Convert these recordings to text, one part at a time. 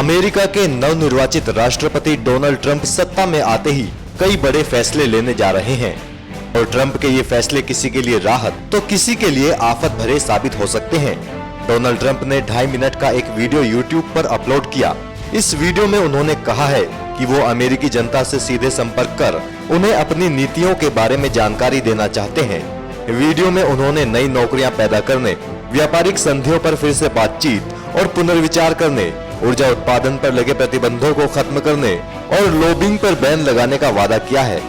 America के नवनिर्वाचित राष्ट्रपति डोनाल्ड ट्रंप सत्ता में आते ही कई बड़े फैसले लेने जा रहे हैं और ट्रंप के ये फैसले किसी के लिए राहत तो किसी के लिए आफत भरे साबित हो सकते हैं। डोनाल्ड ट्रंप ने 2.5 मिनट का एक वीडियो यूट्यूब पर अपलोड किया। इस वीडियो में उन्होंने कहा है कि वो अमेरिकी जनता से सीधे संपर्क कर उन्हें अपनी नीतियों के बारे में जानकारी देना चाहते हैं। वीडियो में उन्होंने नई नौकरियां पैदा करने, व्यापारिक संधियों पर फिर से बातचीत और पुनर्विचार करने, ऊर्जा उत्पादन पर लगे प्रतिबंधों को खत्म करने और लॉबिंग पर बैन लगाने का वादा किया है।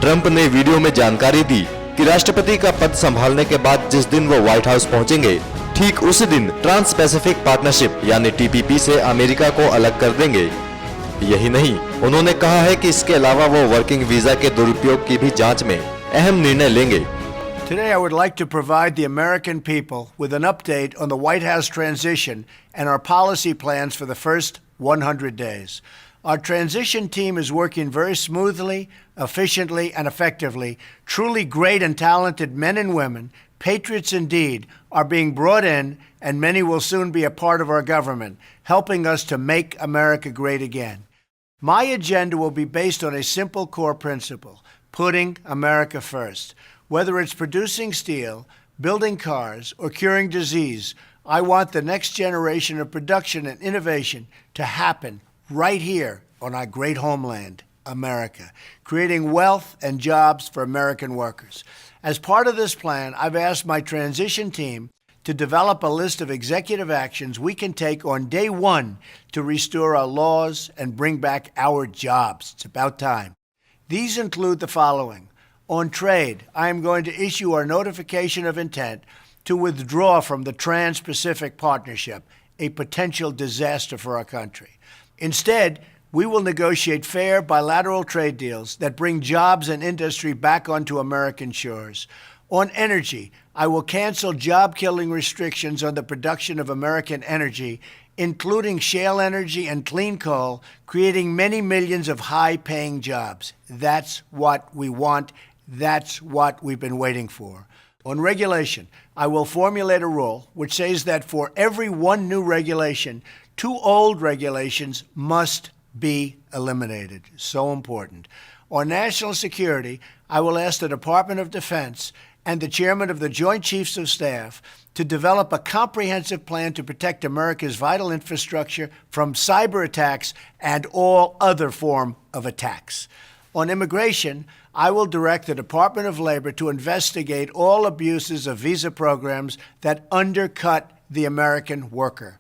ट्रंप ने वीडियो में जानकारी दी कि राष्ट्रपति का पद संभालने के बाद जिस दिन वो व्हाइट हाउस पहुंचेंगे, ठीक उसी दिन ट्रांस पैसिफिक पार्टनरशिप यानी टीपीपी से अमेरिका को अलग कर देंगे। यही नहीं, उन्होंने कहा है कि इसके अलावा वो वर्किंग वीजा के दुरुपयोग की भी जांच में अहम निर्णय लेंगे। Today I would like to provide the American people with an update on the White House transition and our policy plans for the first 100 days. Our transition team is working very smoothly, efficiently, and effectively. Truly great and talented men and women, patriots indeed, are being brought in, and many will soon be a part of our government, helping us to make America great again. My agenda will be based on a simple core principle: putting America first. Whether it's producing steel, building cars, or curing disease, I want the next generation of production and innovation to happen right here on our great homeland, America, creating wealth and jobs for American workers. As part of this plan, I've asked my transition team to develop a list of executive actions we can take on day one to restore our laws and bring back our jobs. It's about time. These include the following. On trade, I am going to issue our notification of intent to withdraw from the Trans-Pacific Partnership, a potential disaster for our country. Instead, we will negotiate fair bilateral trade deals that bring jobs and industry back onto American shores. On energy, I will cancel job-killing restrictions on the production of American energy, including shale energy and clean coal, creating many millions of high-paying jobs. That's what we want. That's what we've been waiting for. On regulation, I will formulate a rule which says that for every one new regulation, 2 old regulations must be eliminated. So important. On national security, I will ask the Department of Defense and the Chairman of the Joint Chiefs of Staff to develop a comprehensive plan to protect America's vital infrastructure from cyber attacks and all other form of attacks. On immigration, I will direct the Department of Labor to investigate all abuses of visa programs that undercut the American worker.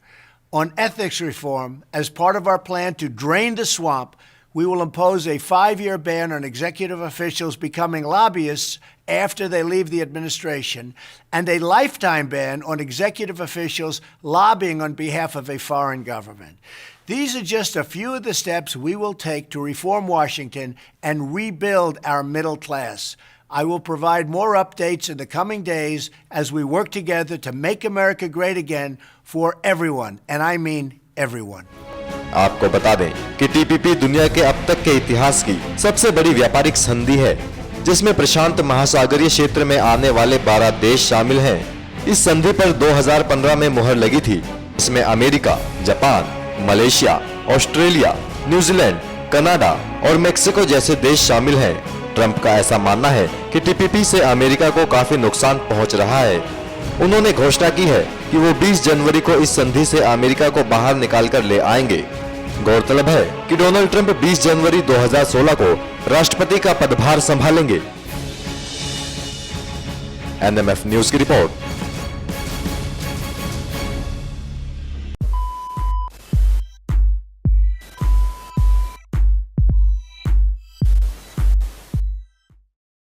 On ethics reform, as part of our plan to drain the swamp, we will impose a 5-year ban on executive officials becoming lobbyists after they leave the administration, and a lifetime ban on executive officials lobbying on behalf of a foreign government. These are just a few of the steps we will take to reform Washington and rebuild our middle class. I will provide more updates in the coming days as we work together to make America great again for everyone, and I mean everyone. आपको बता दें कि TPP दुनिया के अब तक के इतिहास की सबसे बड़ी व्यापारिक संधि है, जिसमें प्रशांत महासागरीय क्षेत्र में आने वाले 12 देश शामिल हैं। इस संधि पर 2015 में मुहर लगी थी। इसमें America, Japan, Malaysia, Australia, New Zealand, Canada और मेक्सिको जैसे देश शामिल हैं। ट्रंप का ऐसा मानना है कि टीपीपी से अमेरिका को काफी नुकसान पहुंच रहा है। उन्होंने घोषणा की है कि वो 20 जनवरी को इस संधि से अमेरिका को बाहर निकाल कर ले आएंगे। गौरतलब है कि डोनाल्ड ट्रंप 20 जनवरी 2016 को राष्ट्रपति का पदभार संभालेंगे। एनएमएफ न्यूज की रिपोर्ट।